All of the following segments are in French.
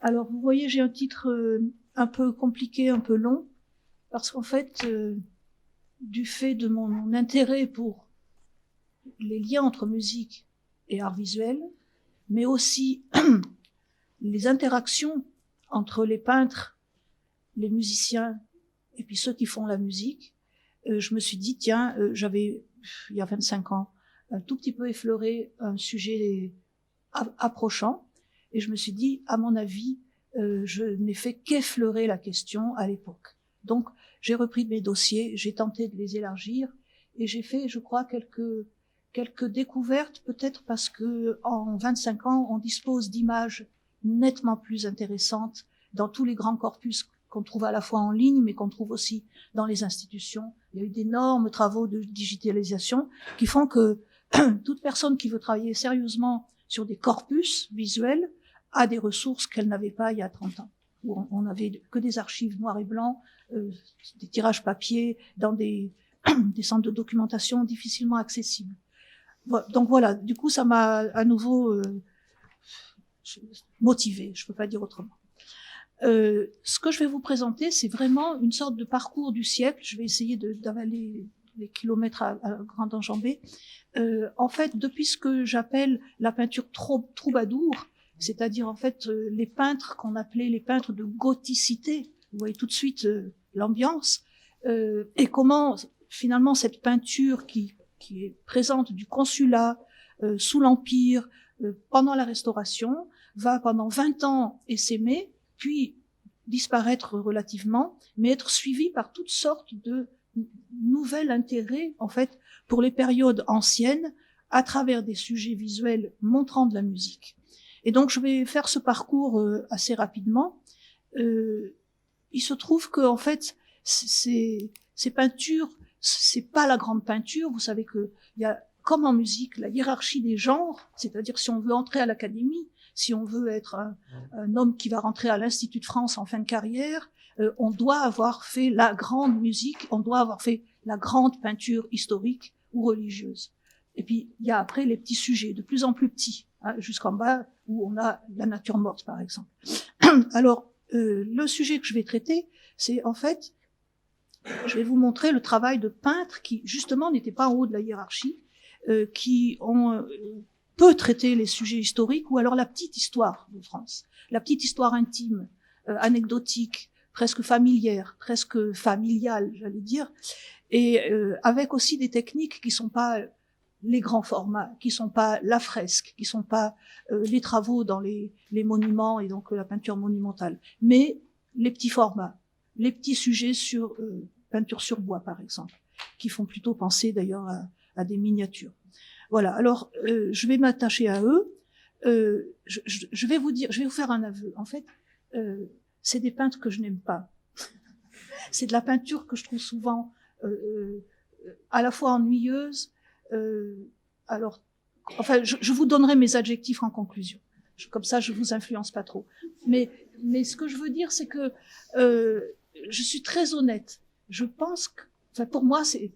Alors, vous voyez, j'ai un titre un peu compliqué, un peu long, parce qu'en fait, du fait de mon intérêt pour les liens entre musique et art visuel, mais aussi les interactions entre les peintres, les musiciens et puis ceux qui font la musique, je me suis dit, tiens, j'avais, il y a 25 ans, un tout petit peu effleuré un sujet approchant, et je me suis dit, à mon avis, je n'ai fait qu'effleurer la question à l'époque. Donc, j'ai repris mes dossiers, j'ai tenté de les élargir, et j'ai fait, je crois, quelques découvertes, peut-être parce que en 25 ans, on dispose d'images nettement plus intéressantes dans tous les grands corpus qu'on trouve à la fois en ligne, mais qu'on trouve aussi dans les institutions. Il y a eu d'énormes travaux de digitalisation qui font que toute personne qui veut travailler sérieusement sur des corpus visuels a des ressources qu'elle n'avait pas il y a 30 ans, où on n'avait que des archives noir et blanc, des tirages papier dans des centres de documentation difficilement accessibles. Donc voilà, du coup ça m'a à nouveau motivé, je peux pas dire autrement. Ce que je vais vous présenter, c'est vraiment une sorte de parcours du siècle. Je vais essayer d'avaler les kilomètres à grande enjambée. En fait, depuis ce que j'appelle la peinture troubadour, c'est-à-dire en fait les peintres qu'on appelait les peintres de gothicité, vous voyez tout de suite l'ambiance, et comment finalement cette peinture qui est présente du Consulat, sous l'Empire, pendant la Restauration, va pendant 20 ans essaimer, puis disparaître relativement, mais être suivie par toutes sortes de nouvel intérêt, en fait, pour les périodes anciennes, à travers des sujets visuels montrant de la musique. Et donc, je vais faire ce parcours assez rapidement. Il se trouve que, en fait, ces peintures, c'est pas la grande peinture. Vous savez que il y a, comme en musique, la hiérarchie des genres, c'est-à-dire si on veut entrer à l'académie, si on veut être un homme qui va rentrer à l'Institut de France en fin de carrière, on doit avoir fait la grande musique, on doit avoir fait la grande peinture historique ou religieuse. Et puis, il y a après les petits sujets, de plus en plus petits, hein, jusqu'en bas, où on a la nature morte, par exemple. Alors, le sujet que je vais traiter, c'est en fait, je vais vous montrer le travail de peintres qui, justement, n'étaient pas en haut de la hiérarchie, qui ont peut traiter les sujets historiques, ou alors la petite histoire de France, la petite histoire intime, anecdotique, presque familière, presque familiale, j'allais dire, et avec aussi des techniques qui sont pas les grands formats, qui sont pas la fresque, qui sont pas les travaux dans les monuments et donc la peinture monumentale, mais les petits formats, les petits sujets sur peinture sur bois par exemple, qui font plutôt penser d'ailleurs à des miniatures. Voilà. Alors, je vais m'attacher à eux. Je vais vous dire, je vais vous faire un aveu. En fait, c'est des peintres que je n'aime pas. C'est de la peinture que je trouve souvent à la fois ennuyeuse. Alors, enfin, je vous donnerai mes adjectifs en conclusion. Comme ça, je vous influence pas trop. Mais ce que je veux dire, c'est que je suis très honnête. Je pense que, enfin, pour moi, c'est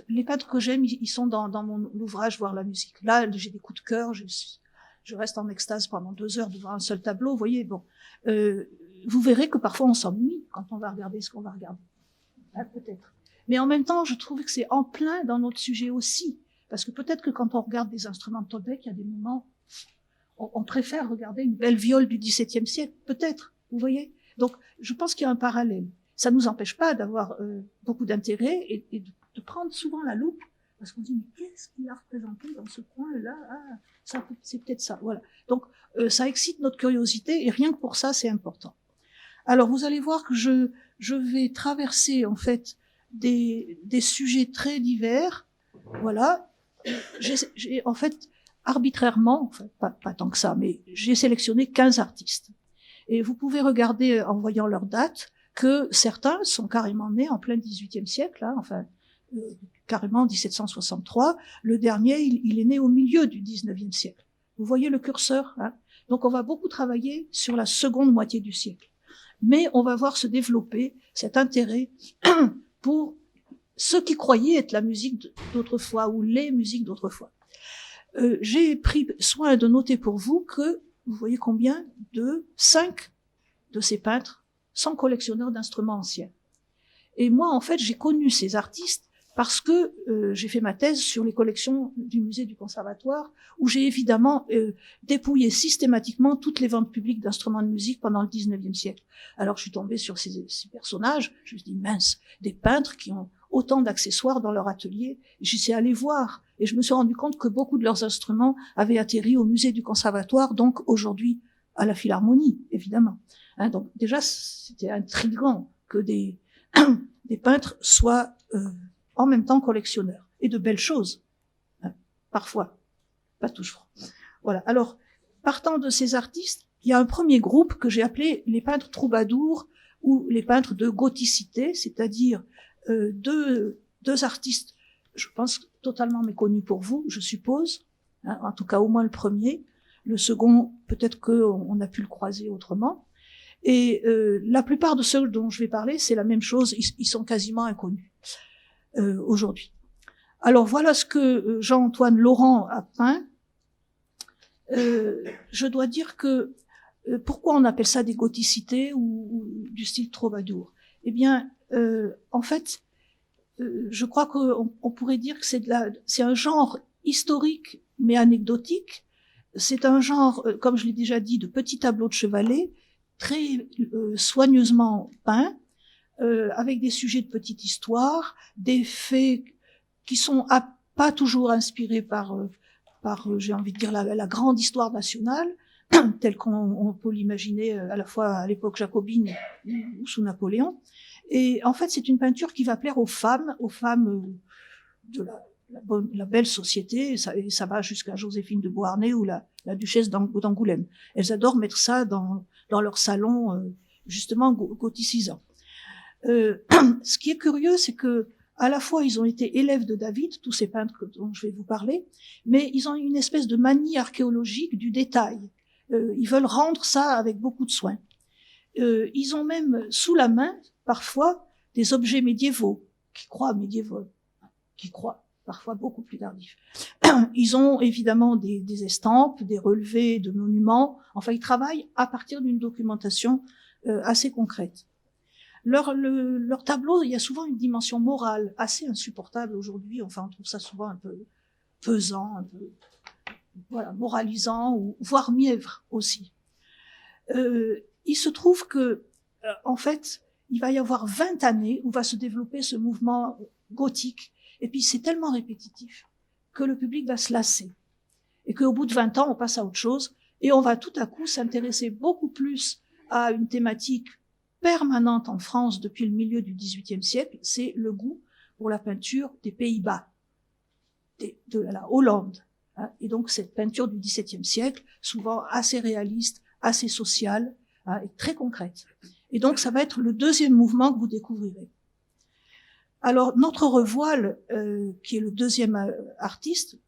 les peintres que j'aime, ils sont dans mon ouvrage Voir la musique. Là, j'ai des coups de cœur, je reste en extase pendant 2 heures devant un seul tableau. Vous voyez, bon, vous verrez que parfois on s'ennuie quand on va regarder ce qu'on va regarder. Ah, peut-être. Mais en même temps, je trouve que c'est en plein dans notre sujet aussi. Parce que peut-être que quand on regarde des instruments de Tolbeck, il y a des moments, on préfère regarder une belle viole du XVIIe siècle. Peut-être, vous voyez. Donc, je pense qu'il y a un parallèle. Ça nous empêche pas d'avoir beaucoup d'intérêt et de prendre souvent la loupe, parce qu'on dit, mais qu'est-ce qu'il a représenté dans ce coin-là? Ah, ça, c'est peut-être ça. Voilà. Donc, ça excite notre curiosité, et rien que pour ça, c'est important. Alors, vous allez voir que je vais traverser, en fait, des sujets très divers. Voilà. J'ai en fait, arbitrairement, enfin, pas tant que ça, mais j'ai sélectionné 15 artistes. Et vous pouvez regarder, en voyant leurs dates, que certains sont carrément nés en plein XVIIIe siècle, hein, enfin, carrément 1763. Le dernier, il est né au milieu du XIXe siècle. Vous voyez le curseur, hein. Donc on va beaucoup travailler sur la seconde moitié du siècle. Mais on va voir se développer cet intérêt pour ce qui croyaient être la musique d'autrefois ou les musiques d'autrefois. J'ai pris soin de noter pour vous que vous voyez combien? 5 de ces peintres sont collectionneurs d'instruments anciens. Et moi, en fait, j'ai connu ces artistes parce que j'ai fait ma thèse sur les collections du musée du Conservatoire, où j'ai évidemment dépouillé systématiquement toutes les ventes publiques d'instruments de musique pendant le 19e siècle. Alors je suis tombée sur ces personnages, je me suis dit mince, des peintres qui ont autant d'accessoires dans leur atelier. J'y suis allée voir et je me suis rendu compte que beaucoup de leurs instruments avaient atterri au musée du Conservatoire, donc aujourd'hui à la Philharmonie, évidemment. Hein, donc déjà, c'était intriguant que des peintres soient en même temps collectionneurs, et de belles choses, hein, parfois, pas toujours. Voilà. Alors, partant de ces artistes, il y a un premier groupe que j'ai appelé les peintres troubadours ou les peintres de gothicité, c'est-à-dire deux artistes, je pense totalement méconnus pour vous, je suppose, hein, en tout cas au moins le premier. Le second, peut-être qu'on a pu le croiser autrement. Et la plupart de ceux dont je vais parler, c'est la même chose, ils sont quasiment inconnus aujourd'hui. Alors voilà ce que Jean-Antoine Laurent a peint. Je dois dire que pourquoi on appelle ça des gothicités ou du style troubadour? Eh bien, en fait, je crois qu'on pourrait dire que c'est un genre historique mais anecdotique. C'est un genre, comme je l'ai déjà dit, de petits tableaux de chevalet, très soigneusement peints, avec des sujets de petite histoire, des faits qui sont pas toujours inspirés par j'ai envie de dire, la grande histoire nationale, telle qu'on peut l'imaginer à la fois à l'époque jacobine ou sous Napoléon. Et en fait, c'est une peinture qui va plaire aux femmes de la belle société, et ça va jusqu'à Joséphine de Beauharnais ou la duchesse d'Angoulême. Elles adorent mettre ça dans leur salon, justement gothicisant. Ce qui est curieux, c'est que à la fois ils ont été élèves de David, tous ces peintres dont je vais vous parler, mais ils ont une espèce de manie archéologique du détail. Ils veulent rendre ça avec beaucoup de soin. Ils ont même sous la main parfois des objets médiévaux, qui croient parfois beaucoup plus tardifs. Ils ont évidemment des estampes, des relevés de monuments. Enfin, ils travaillent à partir d'une documentation assez concrète. Leur tableau, il y a souvent une dimension morale assez insupportable aujourd'hui. Enfin, on trouve ça souvent un peu pesant, un peu moralisant, ou voire mièvre aussi. Il se trouve que, en fait, il va y avoir 20 années où va se développer ce mouvement gothique. Et puis, c'est tellement répétitif que le public va se lasser. Et qu'au bout de 20 ans, on passe à autre chose. Et on va tout à coup s'intéresser beaucoup plus à une thématique permanente en France depuis le milieu du XVIIIe siècle, c'est le goût pour la peinture des Pays-Bas, de la Hollande. Hein, et donc cette peinture du XVIIe siècle, souvent assez réaliste, assez sociale, hein, et très concrète. Et donc ça va être le deuxième mouvement que vous découvrirez. Alors notre Revoile, qui est le deuxième artiste,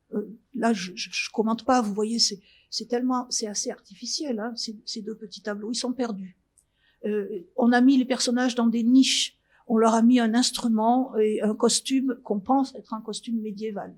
là je commente pas, vous voyez, c'est assez artificiel, hein, ces deux petits tableaux, ils sont perdus. On a mis les personnages dans des niches, on leur a mis un instrument et un costume qu'on pense être un costume médiéval.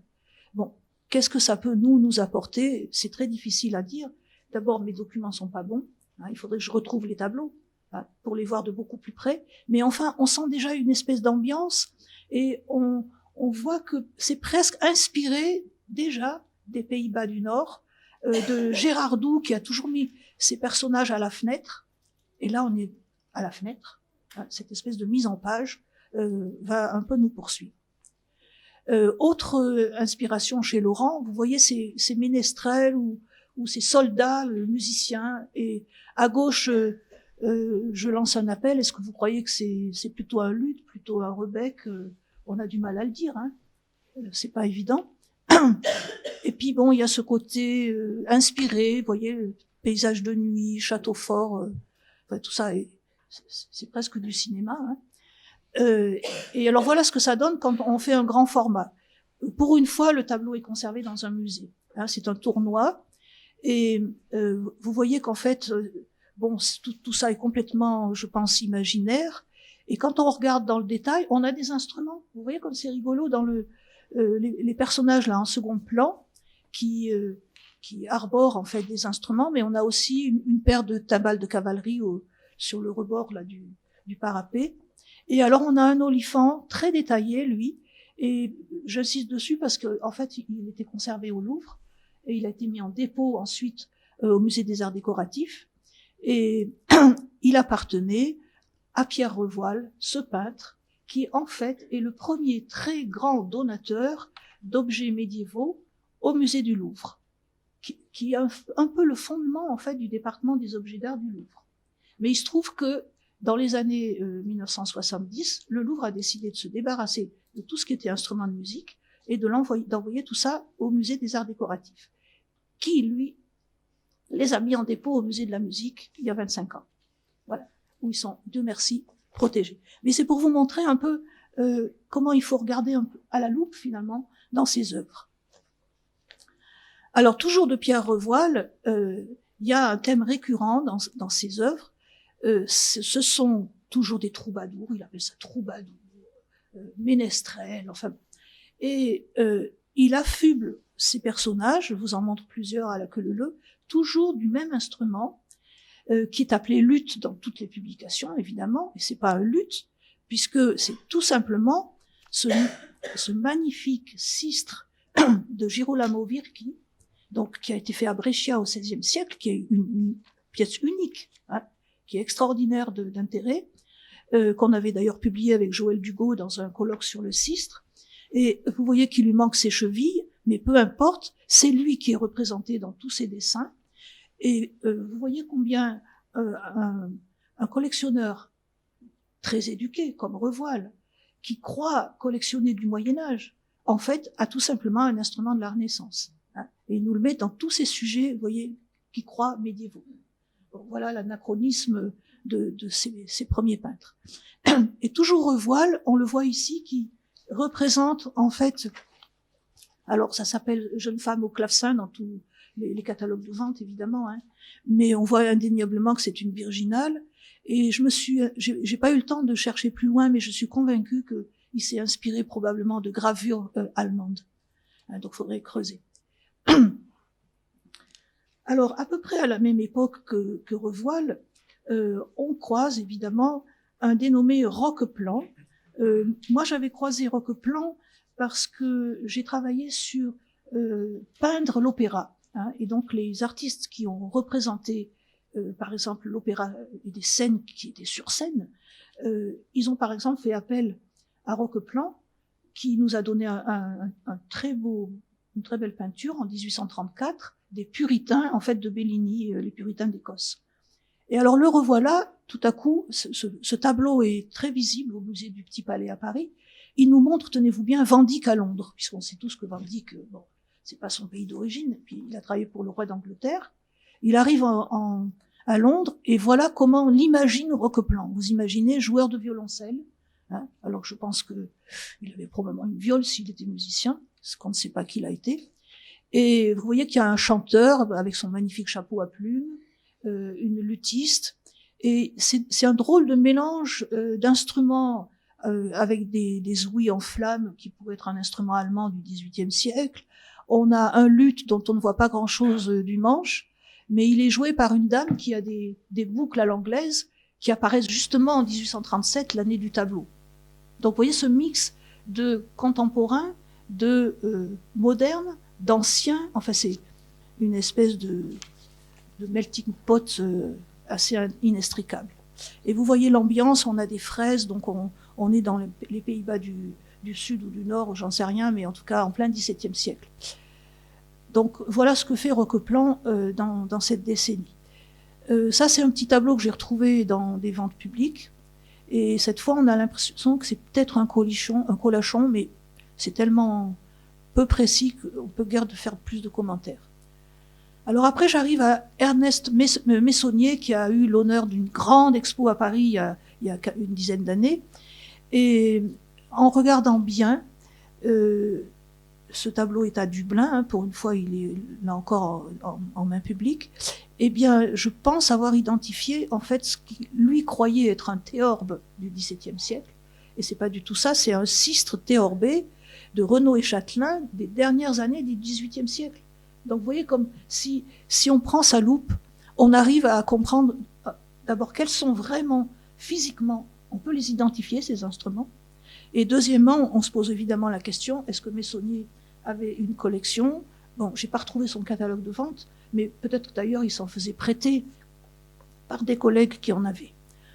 Bon, qu'est-ce que ça peut nous apporter? C'est très difficile à dire. D'abord, mes documents sont pas bons, hein, il faudrait que je retrouve les tableaux, hein, pour les voir de beaucoup plus près. Mais enfin, on sent déjà une espèce d'ambiance et on voit que c'est presque inspiré déjà des Pays-Bas du Nord, de Gérard Doux qui a toujours mis ses personnages à la fenêtre. Et là, on est à la fenêtre. Cette espèce de mise en page va un peu nous poursuivre. Autre inspiration chez Laurent, vous voyez ces ménestrels ou ces soldats, musiciens. Et à gauche, je lance un appel. Est-ce que vous croyez que c'est plutôt un luth, plutôt un rebec? On a du mal à le dire. Hein. C'est pas évident. Et puis bon, il y a ce côté inspiré. Vous voyez, paysage de nuit, château fort. Tout ça, c'est presque du cinéma. Hein. Et alors voilà ce que ça donne quand on fait un grand format. Pour une fois, le tableau est conservé dans un musée. Hein, c'est un tournoi. Et vous voyez qu'en fait, bon, tout ça est complètement, je pense, imaginaire. Et quand on regarde dans le détail, on a des instruments. Vous voyez comme c'est rigolo dans les personnages là en second plan qui qui arbore en fait des instruments, mais on a aussi une paire de timbales de cavalerie sur le rebord là du parapet. Et alors on a un olifant très détaillé, lui, et j'insiste dessus parce que en fait il était conservé au Louvre et il a été mis en dépôt ensuite au musée des Arts Décoratifs. Et il appartenait à Pierre Revoil, ce peintre, qui en fait est le premier très grand donateur d'objets médiévaux au musée du Louvre, qui est un peu le fondement en fait du département des objets d'art du Louvre. Mais il se trouve que dans les années 1970, le Louvre a décidé de se débarrasser de tout ce qui était instrument de musique et d'envoyer tout ça au musée des Arts Décoratifs, qui lui les a mis en dépôt au musée de la musique il y a 25 ans. Voilà, où ils sont, Dieu merci, protégés. Mais c'est pour vous montrer un peu comment il faut regarder un peu à la loupe finalement dans ces œuvres. Alors toujours de Pierre Revoil, il y a un thème récurrent dans ces œuvres. Ce sont toujours des troubadours, il appelle ça troubadours, ménestrels, enfin. Et il affuble ces personnages, je vous en montre plusieurs à la queue leu-leu, toujours du même instrument, qui est appelé luth dans toutes les publications, évidemment, et c'est pas un luth, puisque c'est tout simplement ce magnifique sistre de Girolamo Virchi, donc qui a été fait à Brescia au XVIe siècle, qui est une pièce unique, hein, qui est extraordinaire d'intérêt, qu'on avait d'ailleurs publié avec Joël Dugaud dans un colloque sur le sistre. Et vous voyez qu'il lui manque ses chevilles, mais peu importe, c'est lui qui est représenté dans tous ses dessins. Et vous voyez combien un collectionneur très éduqué, comme Revoil, qui croit collectionner du Moyen-Âge, en fait, a tout simplement un instrument de la Renaissance. Hein, et il nous le met dans tous ces sujets, vous voyez, qui croient médiévaux. Bon, voilà l'anachronisme de ces premiers peintres. Et toujours Revoil, on le voit ici, qui représente en fait, alors ça s'appelle Jeune femme au clavecin dans tous les catalogues de vente évidemment, hein, mais on voit indéniablement que c'est une virginale. Et j'ai pas eu le temps de chercher plus loin, mais je suis convaincue qu'il s'est inspiré probablement de gravures allemandes. Hein, donc faudrait creuser. Alors à peu près à la même époque que Revoil, on croise évidemment un dénommé Roqueplan. Moi, j'avais croisé Roqueplan parce que j'ai travaillé sur peindre l'opéra. Hein, et donc, les artistes qui ont représenté, par exemple, l'opéra et des scènes qui étaient sur scène, ils ont par exemple fait appel à Roqueplan, qui nous a donné une très belle peinture en 1834 des puritains, en fait, de Bellini, les puritains d'Écosse. Et alors le revoilà, tout à coup, ce tableau est très visible au musée du Petit Palais à Paris. Il nous montre, tenez-vous bien, Van Dyck à Londres, puisqu'on sait tous que Van Dyck, bon, c'est pas son pays d'origine, puis il a travaillé pour le roi d'Angleterre. Il arrive à Londres, et voilà comment l'imagine Roqueplan. Vous imaginez, joueur de violoncelle, hein, alors je pense que il avait probablement une viole s'il était musicien, ce qu'on ne sait pas qui il a été. Et vous voyez qu'il y a un chanteur avec son magnifique chapeau à plumes, une luthiste, et c'est un drôle de mélange d'instruments avec des ouïes en flammes qui pourraient être un instrument allemand du XVIIIe siècle. On a un luth dont on ne voit pas grand-chose du manche, mais il est joué par une dame qui a des boucles à l'anglaise qui apparaissent justement en 1837, l'année du tableau. Donc vous voyez ce mix de contemporain, de moderne, d'ancien, enfin c'est une espèce de melting pot assez inextricable. Et vous voyez l'ambiance, on a des fraises, donc on est dans les Pays-Bas du Sud ou du Nord, j'en sais rien, mais en tout cas en plein XVIIe siècle. Donc voilà ce que fait Roqueplan dans cette décennie. Ça c'est un petit tableau que j'ai retrouvé dans des ventes publiques, et cette fois on a l'impression que c'est peut-être un colachon, mais c'est tellement peu précis qu'on peut guère de faire plus de commentaires. Alors après, j'arrive à Ernest Meissonnier, qui a eu l'honneur d'une grande expo à Paris il y a une dizaine d'années. Et en regardant bien, ce tableau est à Dublin, hein, pour une fois il est là encore en main publique, eh bien je pense avoir identifié en fait ce qu'il lui croyait être un théorbe du XVIIe siècle, et c'est pas du tout ça, c'est un sistre théorbé de Renaud et Châtelain des dernières années du XVIIIe siècle. Donc vous voyez comme si on prend sa loupe, on arrive à comprendre d'abord quels sont vraiment physiquement, on peut les identifier ces instruments. Et deuxièmement, on se pose évidemment la question, est-ce que Meissonnier avait une collection? Bon, j'ai pas retrouvé son catalogue de vente, mais peut-être d'ailleurs il s'en faisait prêter par des collègues qui en avaient.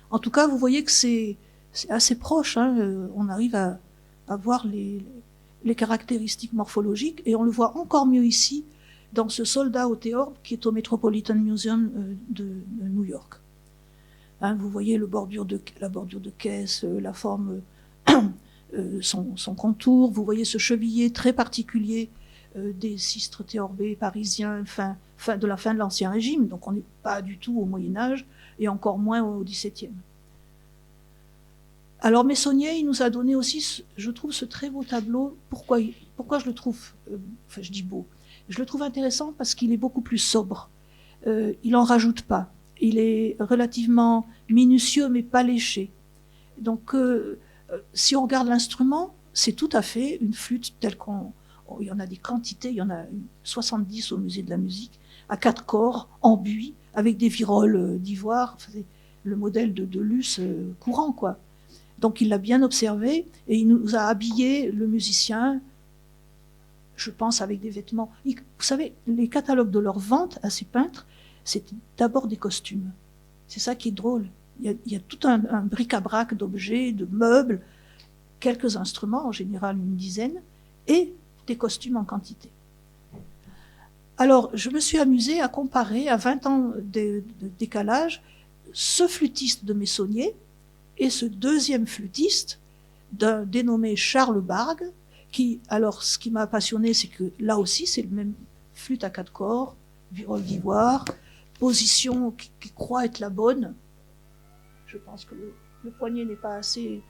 En tout cas, vous voyez que c'est assez proche, hein, on arrive à voir les caractéristiques morphologiques, et on le voit encore mieux ici, dans ce soldat au théorbe qui est au Metropolitan Museum de New York. Hein, vous voyez la bordure de caisse, la forme, son contour, vous voyez ce chevillé très particulier des sistres théorbés parisiens de la fin de l'Ancien Régime, donc on n'est pas du tout au Moyen-Âge, et encore moins au XVIIe. Alors Meissonnier, il nous a donné aussi, je trouve, ce très beau tableau. Pourquoi je le trouve, enfin je dis beau, je le trouve intéressant parce qu'il est beaucoup plus sobre. Il n'en rajoute pas. Il est relativement minutieux mais pas léché. Donc si on regarde l'instrument, c'est tout à fait une flûte telle il y en a des quantités, il y en a 70 au musée de la musique, à 4 corps, en buis, avec des viroles d'ivoire, enfin, le modèle de luth courant, quoi. Donc il l'a bien observé et il nous a habillé, le musicien, je pense, avec des vêtements. Vous savez, les catalogues de leur vente à ces peintres, c'est d'abord des costumes. C'est ça qui est drôle. Il y a tout un bric-à-brac d'objets, de meubles, quelques instruments, en général une dizaine, et des costumes en quantité. Alors, je me suis amusée à comparer, à 20 ans de décalage, ce flûtiste de Meissonnier et ce deuxième flûtiste, dénommé Charles Bargue, qui, alors, ce qui m'a passionné, c'est que là aussi, c'est le même flûte à 4 corps, virole d'ivoire, position qui croit être la bonne. Je pense que le poignet n'est pas assez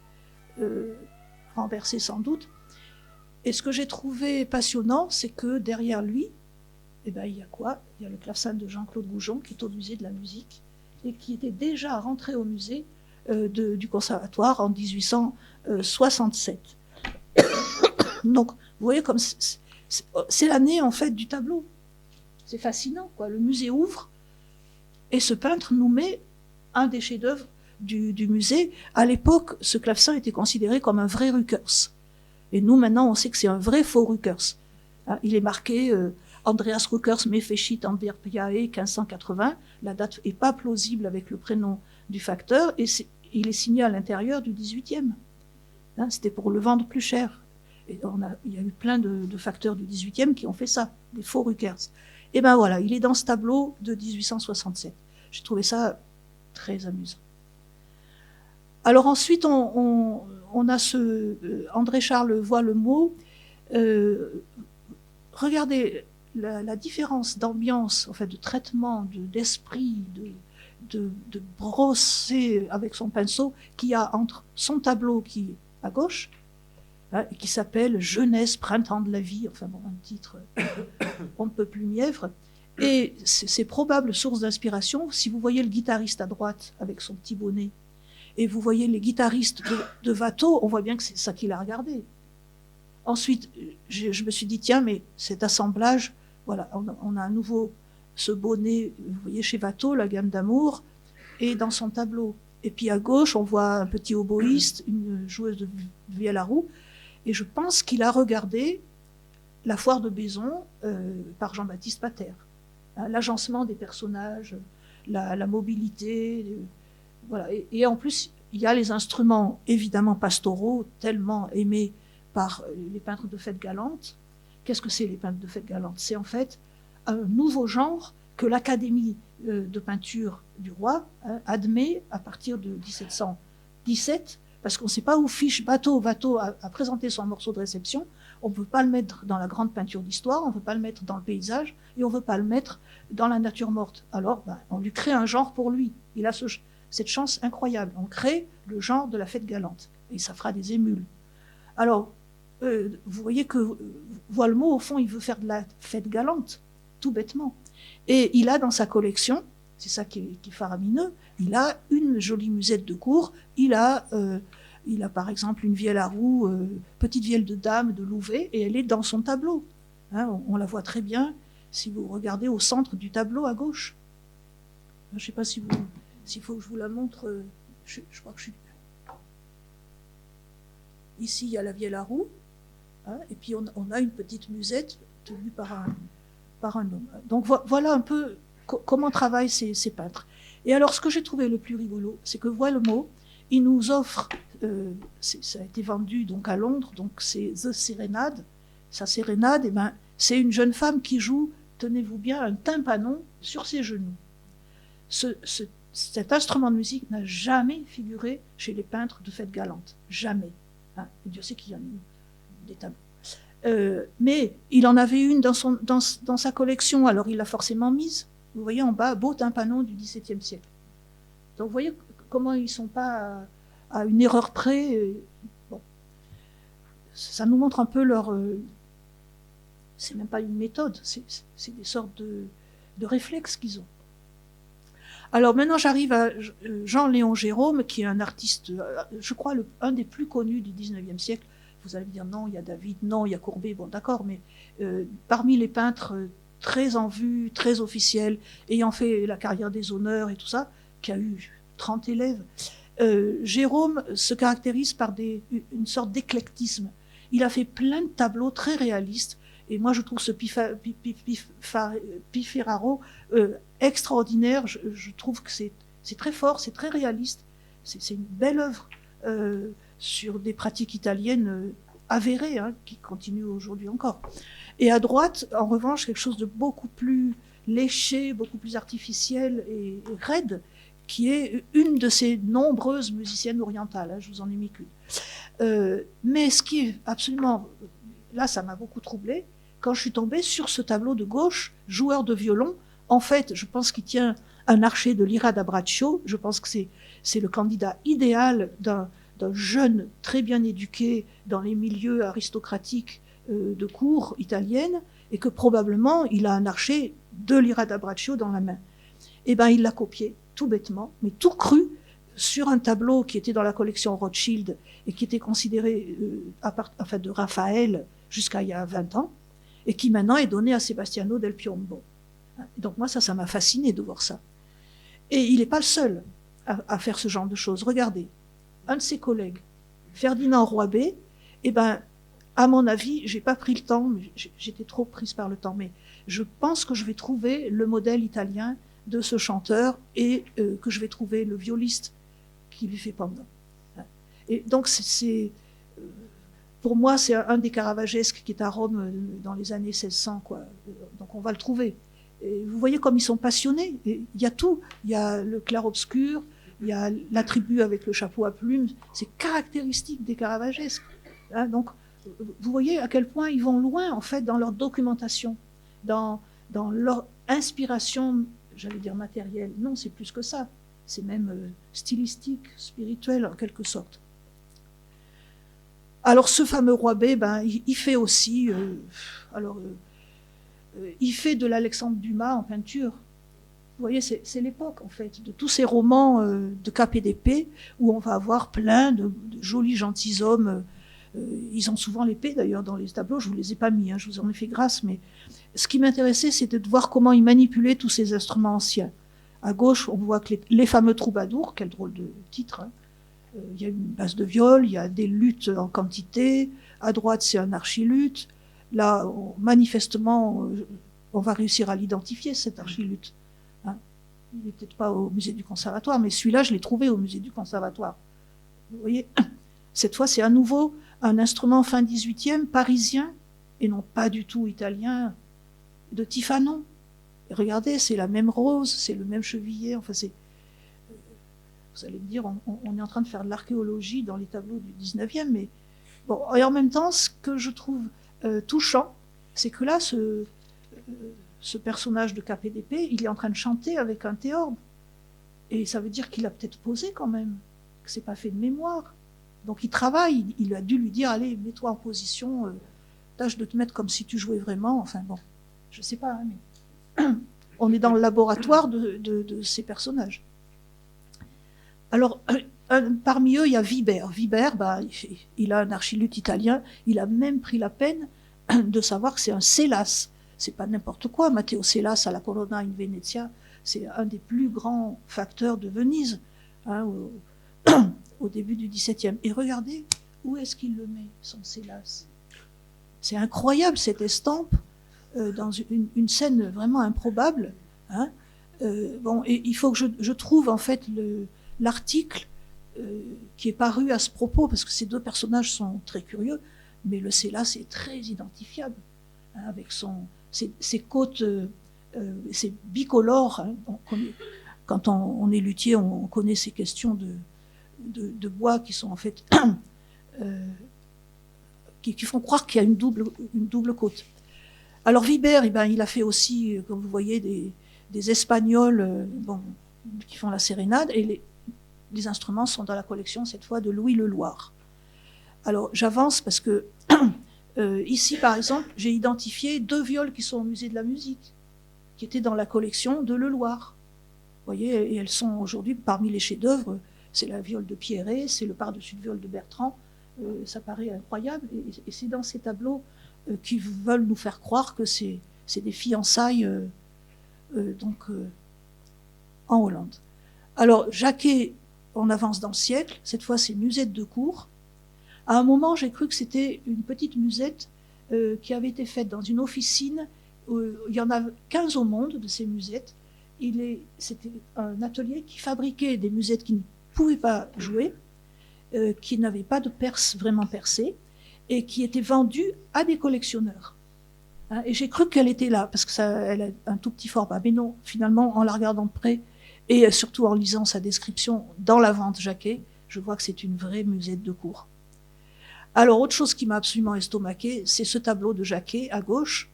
renversé sans doute. Et ce que j'ai trouvé passionnant, c'est que derrière lui, eh ben, il y a quoi? Il y a le clavecin de Jean-Claude Goujon, qui est au musée de la musique, et qui était déjà rentré au musée du conservatoire en 1867. Donc, vous voyez comme c'est l'année en fait du tableau. C'est fascinant, quoi. Le musée ouvre et ce peintre nous met un des chefs-d'œuvre du musée. À l'époque, ce clavecin était considéré comme un vrai Rückers. Et nous, maintenant, on sait que c'est un vrai faux Rückers. Il est marqué Andreas Rückers Mefeschit Amberpiae 1580. La date n'est pas plausible avec le prénom du facteur et il est signé à l'intérieur du 18e. C'était pour le vendre plus cher. Et il y a eu plein de facteurs du 18e qui ont fait ça, des faux Rückers. Et ben voilà, il est dans ce tableau de 1867. J'ai trouvé ça très amusant. Alors ensuite, on a André Charles voit le mot. Regardez la différence d'ambiance, en fait, de traitement, d'esprit, de brosser avec son pinceau qu'il y a entre son tableau qui est à gauche, qui s'appelle Jeunesse, printemps de la vie, enfin bon, un titre on ne peut plus mièvre, et c'est probable source d'inspiration. Si vous voyez le guitariste à droite avec son petit bonnet, et vous voyez les guitaristes de Watteau, on voit bien que c'est ça qu'il a regardé. Ensuite, je me suis dit, tiens, mais cet assemblage, voilà, on a à nouveau ce bonnet, vous voyez chez Watteau, la gamme d'amour, et dans son tableau. Et puis à gauche, on voit un petit oboïste, une joueuse de vielle à roue, et je pense qu'il a regardé La Foire de Bézon par Jean-Baptiste Pater. L'agencement des personnages, la mobilité, voilà. Et en plus, il y a les instruments évidemment pastoraux, tellement aimés par les peintres de fête galante. Qu'est-ce que c'est les peintres de fête galante? C'est en fait un nouveau genre que l'Académie de peinture du roi admet à partir de 1717, parce qu'on ne sait pas où fiche Watteau a présenté son morceau de réception. On ne peut pas le mettre dans la grande peinture d'histoire, on ne peut pas le mettre dans le paysage, et on ne veut pas le mettre dans la nature morte. Alors, on lui crée un genre pour lui. Il a cette chance incroyable. On crée le genre de la fête galante, et ça fera des émules. Alors, vous voyez que Voilemot, au fond, il veut faire de la fête galante, tout bêtement. Et il a dans sa collection, c'est ça qui est faramineux, il a une jolie musette de cour, il a par exemple une vielle à roue, petite vielle de dame de Louvet, et elle est dans son tableau. On la voit très bien. si vous regardez au centre du tableau à gauche. Je ne sais pas s'il faut que je vous la montre. Je crois que je suis... Ici, il y a la vieille roue, hein, et puis on a une petite musette tenue par un homme. Donc voilà un peu comment travaillent ces peintres. Et alors, ce que j'ai trouvé le plus rigolo, c'est que Voilemot, il nous offre, ça a été vendu donc à Londres, donc c'est The Serenade. Sa sérénade, eh ben, c'est une jeune femme qui joue, tenez-vous bien, un tympanon sur ses genoux. Cet instrument de musique n'a jamais figuré chez les peintres de fêtes galantes. Jamais. Hein, et Dieu sait qu'il y en a eu des tableaux. Mais il en avait une dans sa collection, alors il l'a forcément mise. Vous voyez en bas, beau tympanon du XVIIe siècle. Donc vous voyez comment ils ne sont pas à une erreur près. Bon. Ça nous montre un peu leur... c'est même pas une méthode, c'est des sortes de réflexes qu'ils ont. Alors maintenant j'arrive à Jean-Léon Gérôme, qui est un artiste, je crois, un des plus connus du XIXe siècle. Vous allez me dire non, il y a David, non, il y a Courbet, bon d'accord, mais parmi les peintres très en vue, très officiels, ayant fait la carrière des honneurs et tout ça, qui a eu 30 élèves, Gérôme se caractérise par une sorte d'éclectisme. Il a fait plein de tableaux très réalistes, et moi je trouve ce Pifferaro extraordinaire. Je trouve que c'est très fort, c'est très réaliste, c'est une belle œuvre sur des pratiques italiennes avérées, hein, qui continuent aujourd'hui encore. Et à droite, en revanche, quelque chose de beaucoup plus léché, beaucoup plus artificiel et raide, qui est une de ces nombreuses musiciennes orientales, hein, je vous en ai mis qu'une. Mais ce qui est absolument... Là, ça m'a beaucoup troublée, quand je suis tombée sur ce tableau de gauche, joueur de violon. En fait, je pense qu'il tient un archer de Lira d'Abraccio. Je pense que c'est le candidat idéal d'un jeune très bien éduqué dans les milieux aristocratiques de cour italienne, et que probablement il a un archer de Lira d'Abraccio dans la main. Eh bien, il l'a copié, tout bêtement, mais tout cru, sur un tableau qui était dans la collection Rothschild et qui était considéré de Raphaël jusqu'à il y a 20 ans, et qui maintenant est donné à Sebastiano del Piombo. Donc moi, ça m'a fasciné de voir ça. Et il n'est pas le seul à faire ce genre de choses. Regardez, un de ses collègues, Ferdinand Roibé, eh ben, à mon avis, j'ai pas pris le temps, j'étais trop prise par le temps, mais je pense que je vais trouver le modèle italien de ce chanteur, et que je vais trouver le violiste qui lui fait pendant. Et donc, pour moi, c'est un des Caravagesques qui est à Rome dans les années 1600, quoi. Donc on va le trouver. Et vous voyez comme ils sont passionnés. Il y a tout. Il y a le clair-obscur, il y a l'attribut avec le chapeau à plumes. C'est caractéristique des Caravagesques. Hein, donc, vous voyez à quel point ils vont loin, en fait, dans leur documentation, dans leur inspiration, j'allais dire matérielle. Non, c'est plus que ça. C'est même stylistique, spirituel, en quelque sorte. Alors, ce fameux Roibé, ben, il fait aussi... il fait de l'Alexandre Dumas en peinture. Vous voyez, c'est l'époque, en fait, de tous ces romans de Cap et d'épée, où on va avoir plein de jolis gentilshommes. Ils ont souvent l'épée, d'ailleurs, dans les tableaux. Je ne vous les ai pas mis, hein, je vous en ai fait grâce. Mais ce qui m'intéressait, c'était de voir comment ils manipulaient tous ces instruments anciens. À gauche, on voit que les fameux troubadours, quel drôle de titre, hein. Il y a une basse de viol, il y a des luttes en quantité. À droite, c'est un archiluth. Là, manifestement, on va réussir à l'identifier, cet archiluth. Hein, il n'est peut-être pas au musée du Conservatoire, mais celui-là, je l'ai trouvé au musée du Conservatoire. Vous voyez, cette fois, c'est à nouveau un instrument fin 18e, parisien, et non pas du tout italien, de Tiffanon. Et regardez, c'est la même rose, c'est le même chevillé, enfin c'est... Vous allez me dire, on est en train de faire de l'archéologie dans les tableaux du 19e, mais bon, et en même temps, ce que je trouve touchant, c'est que là, ce personnage de Cap et d'épée, il est en train de chanter avec un théorbe. Et ça veut dire qu'il a peut-être posé quand même, que c'est pas fait de mémoire. Donc il travaille, il a dû lui dire, allez, mets-toi en position, tâche de te mettre comme si tu jouais vraiment, enfin bon, je sais pas, hein, mais on est dans le laboratoire de ces personnages. Alors, parmi eux, il y a Vibert. Vibert, bah, il a un archiluth italien. Il a même pris la peine de savoir que c'est un Célas. c'est pas n'importe quoi. Matteo Sellas à la Colonna in Venezia, c'est un des plus grands facteurs de Venise, hein, au début du XVIIe. Et regardez où est-ce qu'il le met, son Sellas. C'est incroyable cette estampe, dans une scène vraiment improbable. Hein. Bon, et il faut que je trouve en fait l'article qui est paru à ce propos, parce que ces deux personnages sont très curieux, mais le Sellas est très identifiable, hein, avec ses côtes, c'est bicolore. Hein, quand on est luthier, on connaît ces questions de bois qui sont en fait qui font croire qu'il y a une double côte. Alors Vibert, eh ben, il a fait aussi, comme vous voyez, des Espagnols bon, qui font la sérénade, et les instruments sont dans la collection cette fois de Louis Leloir. Alors j'avance parce que ici par exemple, j'ai identifié 2 violes qui sont au musée de la musique, qui étaient dans la collection de Leloir. Vous voyez, et elles sont aujourd'hui parmi les chefs-d'œuvre. C'est la viole de Pierret, c'est le par-dessus de viole de Bertrand. Ça paraît incroyable, et c'est dans ces tableaux qui veulent nous faire croire que c'est des fiançailles en Hollande. Alors Jacquet, on avance dans le siècle, cette fois c'est musette de cour. À un moment, j'ai cru que c'était une petite musette qui avait été faite dans une officine. Il y en a 15 au monde de ces musettes. C'était un atelier qui fabriquait des musettes qui ne pouvaient pas jouer, qui n'avaient pas de perce vraiment percée, et qui étaient vendues à des collectionneurs. Hein, et j'ai cru qu'elle était là, parce qu'elle a un tout petit format. Mais non, finalement, en la regardant de près, et surtout en lisant sa description dans la vente Jacquet, je vois que c'est une vraie musette de cour. Alors, autre chose qui m'a absolument estomaqué, c'est ce tableau de Jacquet à gauche,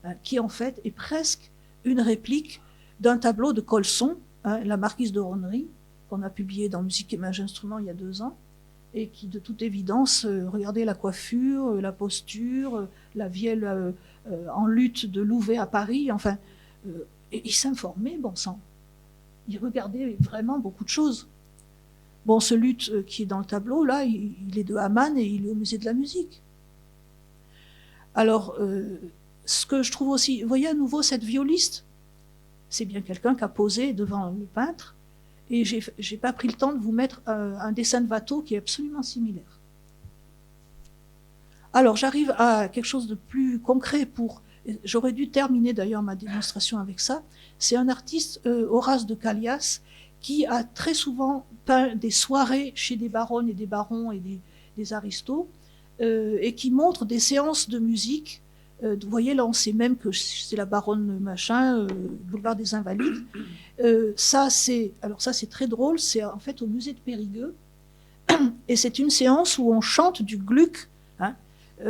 hein, qui en fait est presque une réplique d'un tableau de Colson, hein, la marquise de Ronery, qu'on a publié dans Musique et Images Instruments il y a 2 ans, et qui, de toute évidence, regardez la coiffure, la posture, la vielle en lutte de Louvet à Paris, enfin, et il s'informait, bon sang. Il regardait vraiment beaucoup de choses. Bon, ce luth qui est dans le tableau, là, il est de Hamann et il est au musée de la musique. Alors, ce que je trouve aussi, vous voyez à nouveau cette violiste, c'est bien quelqu'un qui a posé devant le peintre, et j'ai pas pris le temps de vous mettre un dessin de Watteau qui est absolument similaire. Alors, j'arrive à quelque chose de plus concret j'aurais dû terminer d'ailleurs ma démonstration avec ça. C'est un artiste, Horace de Callias, qui a très souvent peint des soirées chez des baronnes et des barons et des aristos, et qui montre des séances de musique. Vous voyez, là, on sait même que c'est la baronne machin, boulevard des Invalides. Ça, c'est très drôle, c'est en fait au musée de Périgueux, et c'est une séance où on chante du Gluck, hein,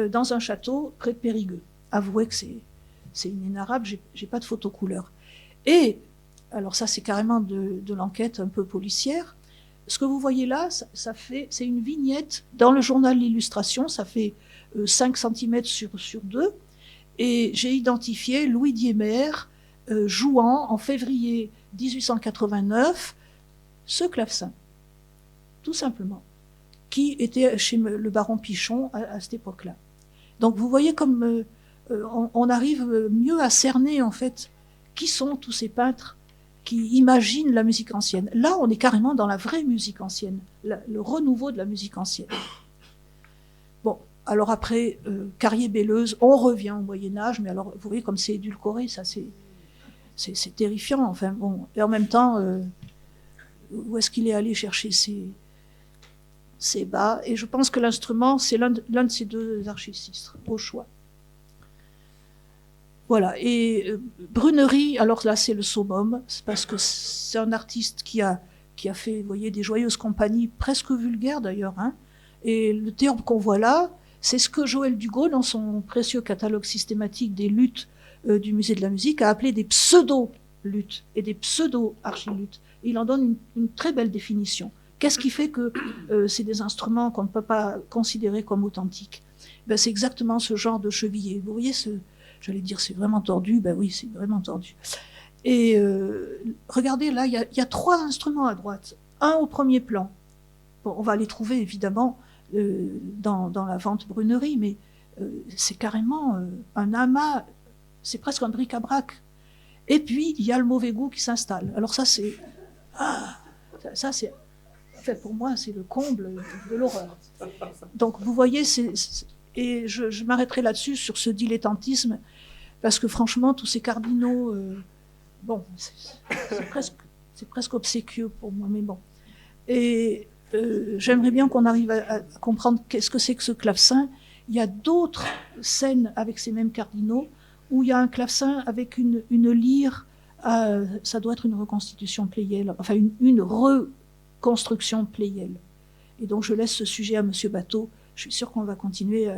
dans un château près de Périgueux. Avouez que c'est inénarrable, j'ai pas de photo couleur. Et, alors ça, c'est carrément de l'enquête un peu policière. Ce que vous voyez là, c'est une vignette dans le journal L'Illustration, ça fait 5 cm sur 2, et j'ai identifié Louis Diemer jouant en février 1889 ce clavecin, tout simplement, qui était chez le baron Pichon à cette époque-là. Donc vous voyez comme on arrive mieux à cerner en fait qui sont tous ces peintres qui imaginent la musique ancienne. Là, on est carrément dans la vraie musique ancienne, le renouveau de la musique ancienne. Bon, alors après, Carrier-Belleuse, on revient au Moyen-Âge, mais alors, vous voyez comme c'est édulcoré, ça c'est terrifiant, enfin bon. Et en même temps, où est-ce qu'il est allé chercher ses bas? Et je pense que l'instrument, c'est l'un de ces 2 archicistes, au choix. Voilà, et Brunery, alors là c'est le summum, c'est parce que c'est un artiste qui a fait, vous voyez, des joyeuses compagnies, presque vulgaires d'ailleurs, hein, et le terme qu'on voit là, c'est ce que Joël Dugault, dans son précieux catalogue systématique des luths du musée de la musique, a appelé des pseudo-luths et des pseudo-archiluths. Il en donne une très belle définition. Qu'est-ce qui fait que c'est des instruments qu'on ne peut pas considérer comme authentiques? Ben, c'est exactement ce genre de chevillé. Vous voyez j'allais dire c'est vraiment tordu, ben oui, c'est vraiment tordu. Et regardez, là, il y a 3 instruments à droite. Un au premier plan. Bon, on va les trouver, évidemment, dans la vente Brunery, mais c'est carrément un amas c'est presque un bric-à-brac. Et puis, il y a le mauvais goût qui s'installe. Alors ça, c'est... ça, c'est... Enfin, pour moi, c'est le comble de l'horreur. Donc, vous voyez, et je m'arrêterai là-dessus, sur ce dilettantisme, parce que franchement, tous ces cardinaux... bon, c'est presque obséquieux pour moi, mais bon. Et j'aimerais bien qu'on arrive à comprendre qu'est-ce que c'est que ce clavecin. Il y a d'autres scènes avec ces mêmes cardinaux, où il y a un clavecin avec une lyre, ça doit être une reconstitution Pleyel, enfin une reconstruction Pleyel. Et donc je laisse ce sujet à Monsieur Bateau. Je suis sûre qu'on va continuer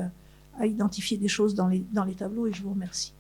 à identifier des choses dans les tableaux, et je vous remercie.